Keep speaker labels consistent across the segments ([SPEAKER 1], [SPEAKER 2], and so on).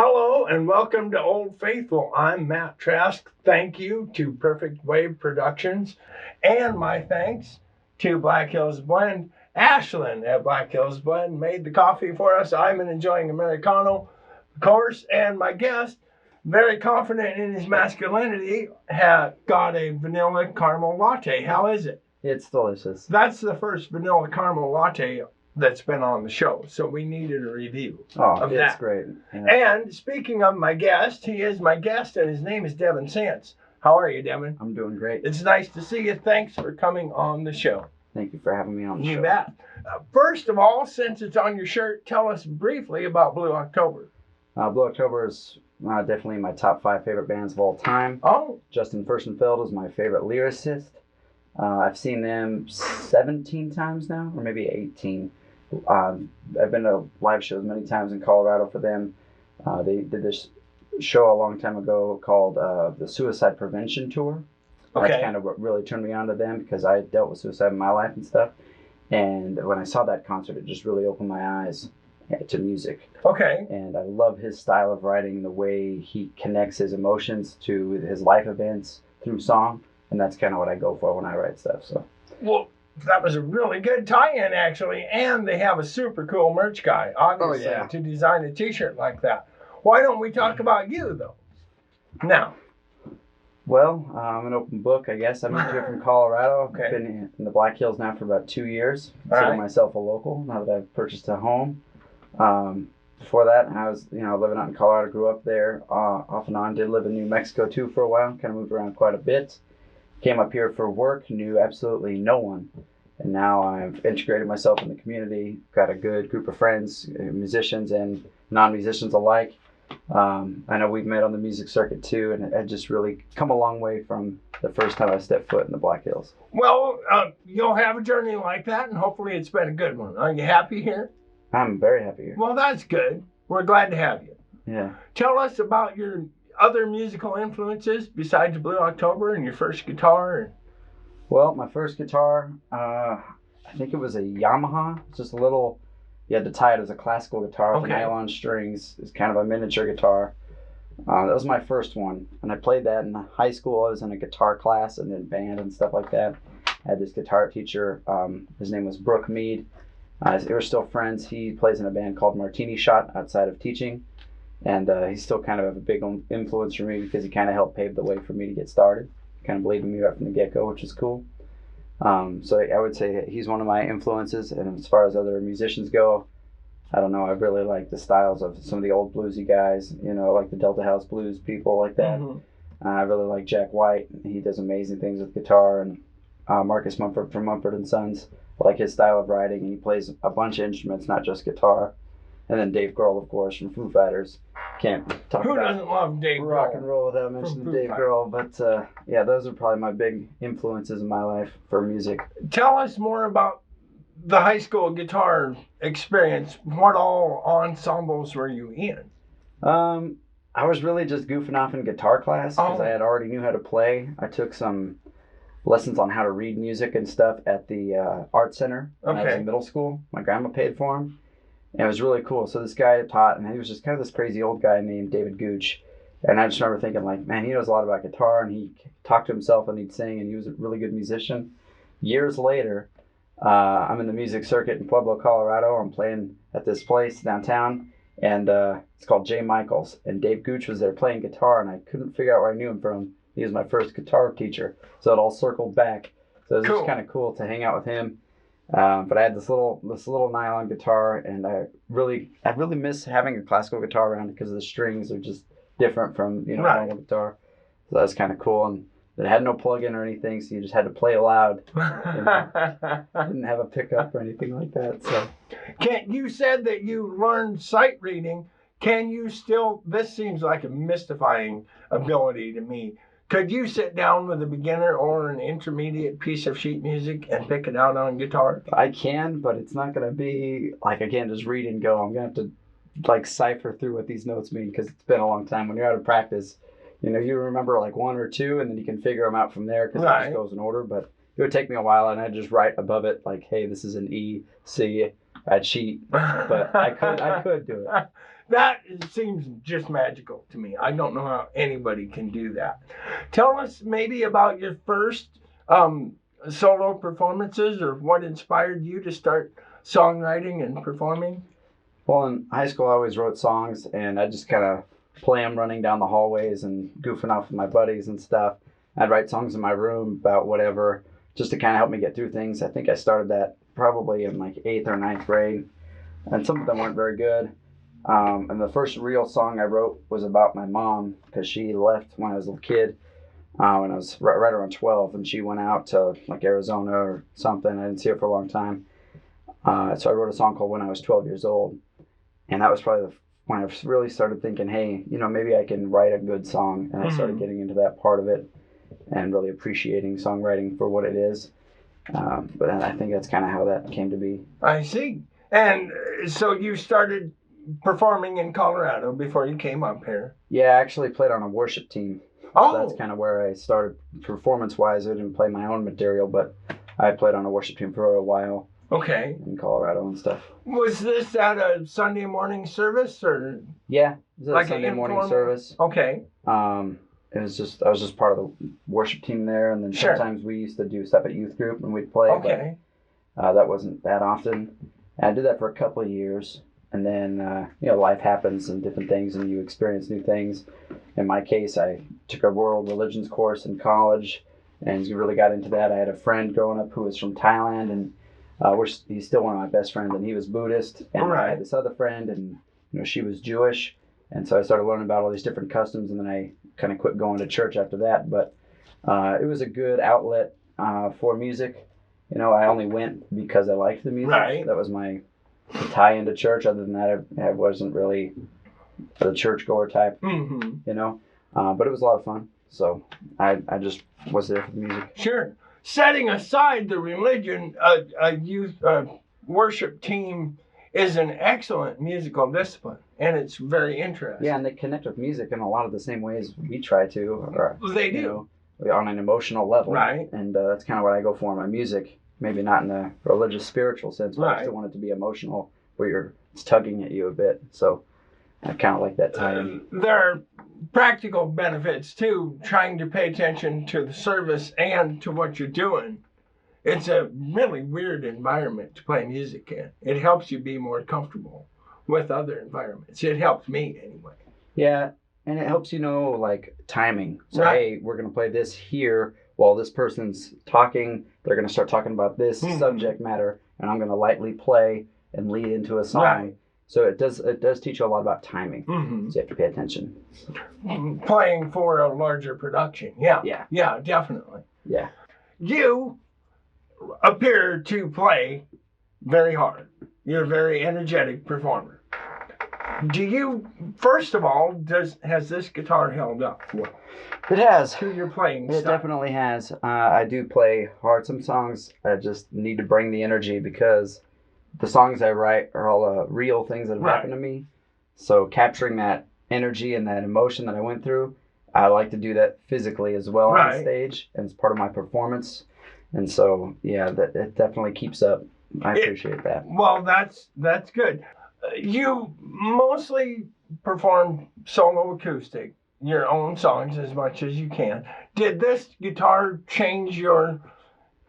[SPEAKER 1] Hello and welcome to Old Faithful. I'm Matt Trask. Thank you to Perfect Wave Productions, and my thanks to Black Hills Blend. Ashlyn at Black Hills Blend made the coffee for us. I'm enjoying Americano, of course, and my guest, very confident in his masculinity, got a vanilla caramel latte. How is it?
[SPEAKER 2] It's delicious.
[SPEAKER 1] That's the first vanilla caramel latte that's been on the show, so we needed a review of
[SPEAKER 2] it's
[SPEAKER 1] that.
[SPEAKER 2] great. Yeah.
[SPEAKER 1] And speaking of my guest, he is my guest, and his name is Devon Sants. How are you, Devon?
[SPEAKER 2] I'm doing great.
[SPEAKER 1] It's nice to see you. Thanks for coming on the show.
[SPEAKER 2] Thank you for having me on the show.
[SPEAKER 1] You bet. First of all, since it's on your shirt, tell us briefly about Blue October.
[SPEAKER 2] Blue October is definitely my top 5 favorite bands of all time.
[SPEAKER 1] Oh.
[SPEAKER 2] Justin Furstenfeld is my favorite lyricist. I've seen them 17 times now, or maybe 18. I've been to live shows many times in Colorado for them. They did this show a long time ago called the Suicide Prevention Tour.
[SPEAKER 1] Okay.
[SPEAKER 2] That's kind of what really turned me on to them, because I dealt with suicide in my life and stuff. And when I saw that concert, it just really opened my eyes to music.
[SPEAKER 1] Okay.
[SPEAKER 2] And I love his style of writing, the way he connects his emotions to his life events through song. And that's kind of what I go for when I write stuff. So.
[SPEAKER 1] Well, that was a really good tie-in, actually. And they have a super cool merch guy, obviously, to design a T-shirt like that. Why don't we talk about you, though? Now.
[SPEAKER 2] Well, I'm an open book, I guess. I moved here from Colorado.
[SPEAKER 1] Okay.
[SPEAKER 2] I've been in the Black Hills now for about 2 years.
[SPEAKER 1] All
[SPEAKER 2] Consider
[SPEAKER 1] right.
[SPEAKER 2] myself a local now that I've purchased a home. Before that, I was, living out in Colorado, grew up there off and on. Did live in New Mexico too for a while. Kind of moved around quite a bit. Came up here for work, knew absolutely no one. And now I've integrated myself in the community. Got a good group of friends, musicians and non-musicians alike. I know we've met on the music circuit too, and I've just really come a long way from the first time I stepped foot in the Black Hills.
[SPEAKER 1] Well, you'll have a journey like that, and hopefully it's been a good one. Are you happy here?
[SPEAKER 2] I'm very happy here.
[SPEAKER 1] Well, that's good. We're glad to have you.
[SPEAKER 2] Yeah.
[SPEAKER 1] Tell us about your other musical influences besides Blue October and your first guitar.
[SPEAKER 2] Well, my first guitar, I think it was a Yamaha. It's just a little, you had to tie it as a classical guitar with nylon strings. It's kind of a miniature guitar. That was my first one. And I played that in high school. I was in a guitar class and then band and stuff like that. I had this guitar teacher. His name was Brooke Mead. They were still friends. He plays in a band called Martini Shot outside of teaching. And he's still kind of a big influence for me because he kind of helped pave the way for me to get started. Kind of believed in me right from the get-go, which is cool. So I would say he's one of my influences. And as far as other musicians go, I don't know, I really like the styles of some of the old bluesy guys, like the Delta House blues people like that. Mm-hmm. I really like Jack White. He does amazing things with guitar. And Marcus Mumford from Mumford & Sons. I like his style of writing, and he plays a bunch of instruments, not just guitar. And then Dave Grohl, of course, from Foo Fighters. Can't talk
[SPEAKER 1] Who
[SPEAKER 2] about
[SPEAKER 1] doesn't love Dave Grohl?
[SPEAKER 2] rock and roll without mentioning Dave Grohl. But those are probably my big influences in my life for music.
[SPEAKER 1] Tell us more about the high school guitar experience. What all ensembles were you in?
[SPEAKER 2] I was really just goofing off in guitar class because I had already knew how to play. I took some lessons on how to read music and stuff at the art center when I was in middle school. My grandma paid for them. And it was really cool. So this guy taught, and he was just kind of this crazy old guy named David Gooch. And I just remember thinking, like, man, he knows a lot about guitar, and he talked to himself, and he'd sing, and he was a really good musician. Years later, I'm in the music circuit in Pueblo, Colorado. I'm playing at this place downtown, and it's called J. Michaels. And Dave Gooch was there playing guitar, and I couldn't figure out where I knew him from. He was my first guitar teacher, so it all circled back. So it was just kind of cool to hang out with him. But I had this little nylon guitar, and I really miss having a classical guitar around because the strings are just different from normal guitar. So that was kind of cool, and it had no plug-in or anything, so you just had to play loud. Didn't have a pickup or anything like that. So,
[SPEAKER 1] you said that you learned sight reading. Can you still? This seems like a mystifying ability to me. Could you sit down with a beginner or an intermediate piece of sheet music and pick it out on guitar?
[SPEAKER 2] I can, but it's not going to be like, again, just read and go. I'm going to have to cipher through what these notes mean because it's been a long time. When you're out of practice, you remember like one or two, and then you can figure them out from there because it just goes in order. But it would take me a while, and I'd just write above it like, hey, this is an E, C, I'd cheat, but I could do it.
[SPEAKER 1] That seems just magical to me. I don't know how anybody can do that. Tell us maybe about your first solo performances, or what inspired you to start songwriting and performing.
[SPEAKER 2] Well, in high school, I always wrote songs, and I just kind of play them running down the hallways and goofing off with my buddies and stuff. I'd write songs in my room about whatever, just to kind of help me get through things. I think I started that probably in like 8th or 9th grade, and some of them weren't very good. And the first real song I wrote was about my mom, because she left when I was a little kid, when I was right around 12, and she went out to like Arizona or something. I didn't see her for a long time. So I wrote a song called When I Was 12 Years Old. And that was probably when I really started thinking, hey, maybe I can write a good song. And I started getting into that part of it and really appreciating songwriting for what it is. But I think that's kind of how that came to be.
[SPEAKER 1] I see. And so you started performing in Colorado before you came up here?
[SPEAKER 2] Yeah, I actually played on a worship team.
[SPEAKER 1] Oh.
[SPEAKER 2] So that's kind of where I started performance-wise. I didn't play my own material, but I played on a worship team for a while.
[SPEAKER 1] Okay.
[SPEAKER 2] In Colorado and stuff.
[SPEAKER 1] Was this at a Sunday morning service, or?
[SPEAKER 2] Yeah, it was at like a Sunday morning service.
[SPEAKER 1] Okay.
[SPEAKER 2] I was just part of the worship team there, and then sometimes we used to do stuff at youth group and we'd play.
[SPEAKER 1] Okay.
[SPEAKER 2] But that wasn't that often. And I did that for a couple of years, and then life happens and different things, and you experience new things. In my case, I took a world religions course in college, and really got into that. I had a friend growing up who was from Thailand, and he's still one of my best friends, and he was Buddhist, and I had this other friend, and she was Jewish, and so I started learning about all these different customs, and then I kind of quit going to church after that. But it was a good outlet for music. I only went because I liked the music.
[SPEAKER 1] Right.
[SPEAKER 2] That was my tie into church. Other than that, I wasn't really the churchgoer type. Mm-hmm. But it was a lot of fun, so I just was there for the music.
[SPEAKER 1] Sure. Setting aside the religion, a youth worship team is an excellent musical discipline, and it's very interesting.
[SPEAKER 2] Yeah, and they connect with music in a lot of the same ways we try to. Or,
[SPEAKER 1] they do.
[SPEAKER 2] On an emotional level.
[SPEAKER 1] Right.
[SPEAKER 2] And that's kind of what I go for in my music. Maybe not in the religious, spiritual sense, but I still want it to be emotional, where it's tugging at you a bit. So I kind of like that tie-in.
[SPEAKER 1] There are practical benefits too, trying to pay attention to the service and to what you're doing. It's a really weird environment to play music in. It helps you be more comfortable with other environments. It helps me anyway.
[SPEAKER 2] Yeah, and it helps like timing. So hey, we're going to play this here while this person's talking. They're going to start talking about this subject matter, and I'm going to lightly play and lead into a song. Right. So it does teach you a lot about timing. Mm-hmm. So you have to pay attention.
[SPEAKER 1] Playing for a larger production. Yeah. Yeah, definitely.
[SPEAKER 2] Yeah.
[SPEAKER 1] You appear to play very hard. You're a very energetic performer. First of all, has this guitar held up well?
[SPEAKER 2] It has.
[SPEAKER 1] To your playing
[SPEAKER 2] style? It definitely has. I do play hard. Some songs I just need to bring the energy, because the songs I write are all real things that have happened to me. So capturing that energy and that emotion that I went through, I like to do that physically as well on stage, and it's part of my performance. And so, yeah, it definitely keeps up. I appreciate that.
[SPEAKER 1] Well, that's good. You mostly perform solo acoustic, your own songs as much as you can. Did this guitar change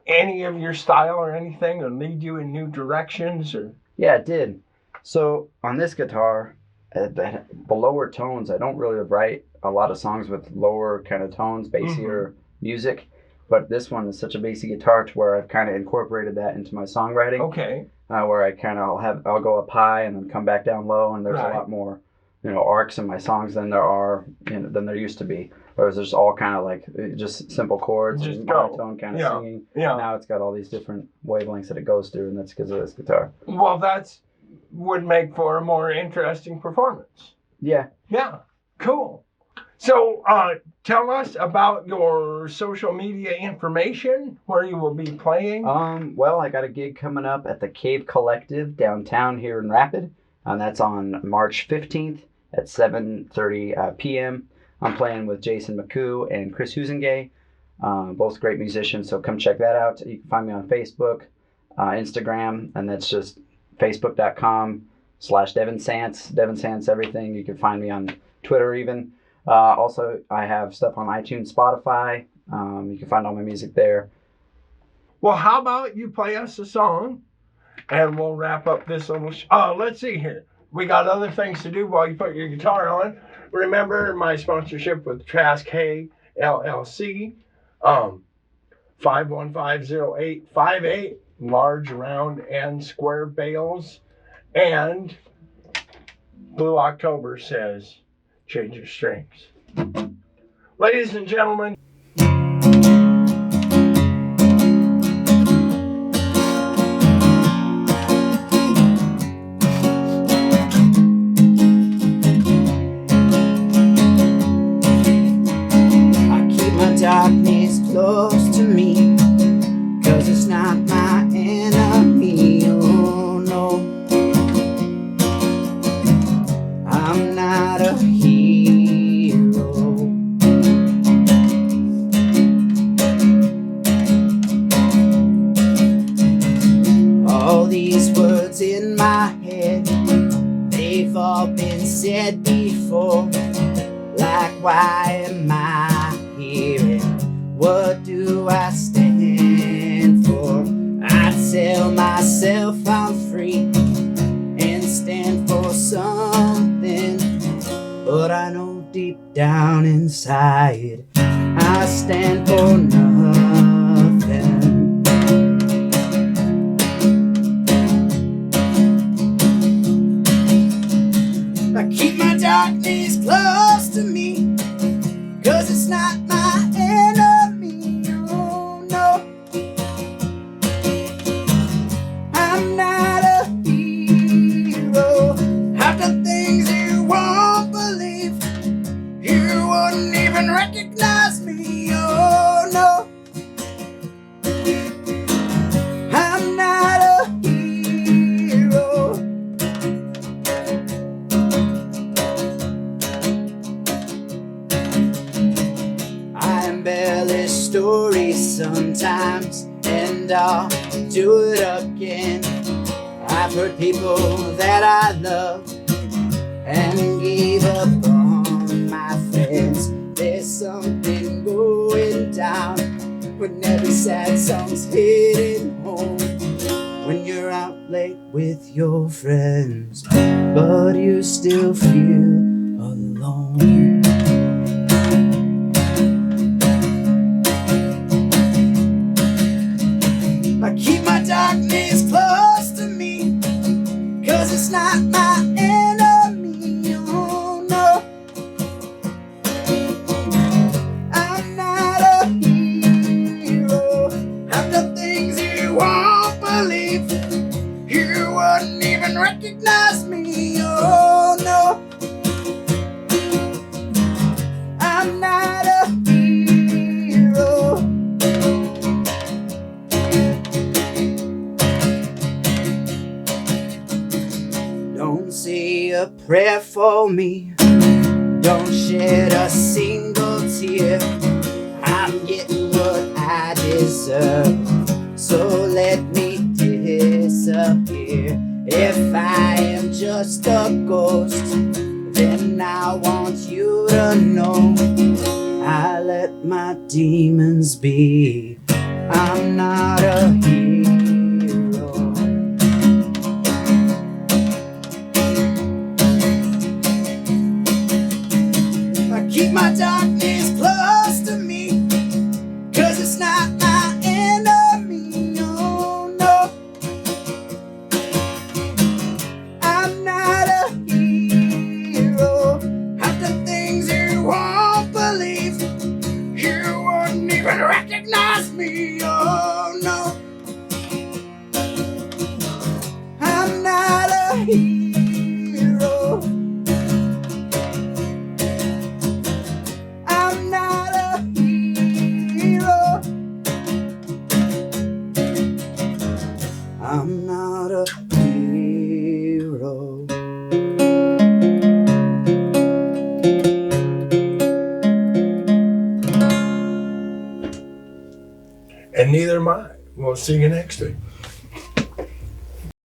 [SPEAKER 1] any of your style or anything, or lead you in new directions? Or?
[SPEAKER 2] Yeah, it did. So on this guitar, the lower tones, I don't really write a lot of songs with lower kind of tones, bassier music. But this one is such a bassy guitar to where I've kind of incorporated that into my songwriting.
[SPEAKER 1] Okay.
[SPEAKER 2] Where I kind of I'll go up high and then come back down low, and there's a lot more, arcs in my songs than than there used to be. Whereas there's all kind of like just simple chords, just monotone kind of singing. Yeah. Now it's got all these different wavelengths that it goes through, and that's because of this guitar.
[SPEAKER 1] Well, would make for a more interesting performance.
[SPEAKER 2] Yeah.
[SPEAKER 1] Yeah. Cool. So tell us about your social media information, where you will be playing.
[SPEAKER 2] Well, I got a gig coming up at the Cave Collective downtown here in Rapid. That's on March 15th at 7:30 p.m. I'm playing with Jason McCoo and Chris Husengay, both great musicians, so come check that out. You can find me on Facebook, Instagram, and that's just Facebook.com/Devon Sants. Devon Sants everything. You can find me on Twitter even. Also, I have stuff on iTunes, Spotify. You can find all my music there.
[SPEAKER 1] Well, how about you play us a song, and we'll wrap up this little let's see here. We got other things to do while you put your guitar on. Remember my sponsorship with Trask Hay LLC, 5150858, large, round, and square bales. And Blue October says, change your strings. Ladies and gentlemen,
[SPEAKER 3] darkness close to me, 'cause it's not my enemy. Oh no, I'm not a hero. All these words in my head, they've all been said before. Like, why am I here? What do I stand for? I tell myself I'm free and stand for something, but I know deep down inside I stand for nothing. I keep my darkness close to me, 'cause it's not my enemy. Oh no, I'm not a hero. Half the things you won't believe, you wouldn't even recognize me. Oh no, I'm not a hero. I embellish stories sometimes, and I'll do it again. I've hurt people that I love and gave up on my friends. There's something going down when every sad song's hitting home. When you're out late with your friends, but you still feel alone. I keep my darkness close to me, 'cause it's not my enemy. Oh no, I'm not a hero. Half the things you won't believe, you wouldn't even recognize me. Oh no, I'm not a hero. Don't say a prayer for me, don't shed a single tear. I'm getting what I deserve, so let me disappear. If I am just a ghost, then I want you to know I let my demons be. I'm not a hero. I keep my darkness close to me, 'cause it's not my enemy. Oh no, I'm not a hero. Half the things you won't believe, you wouldn't even recognize me. Oh no, I'm not a hero. I'm not a hero. I'm not a hero.
[SPEAKER 1] and neither am I. We'll see you next week.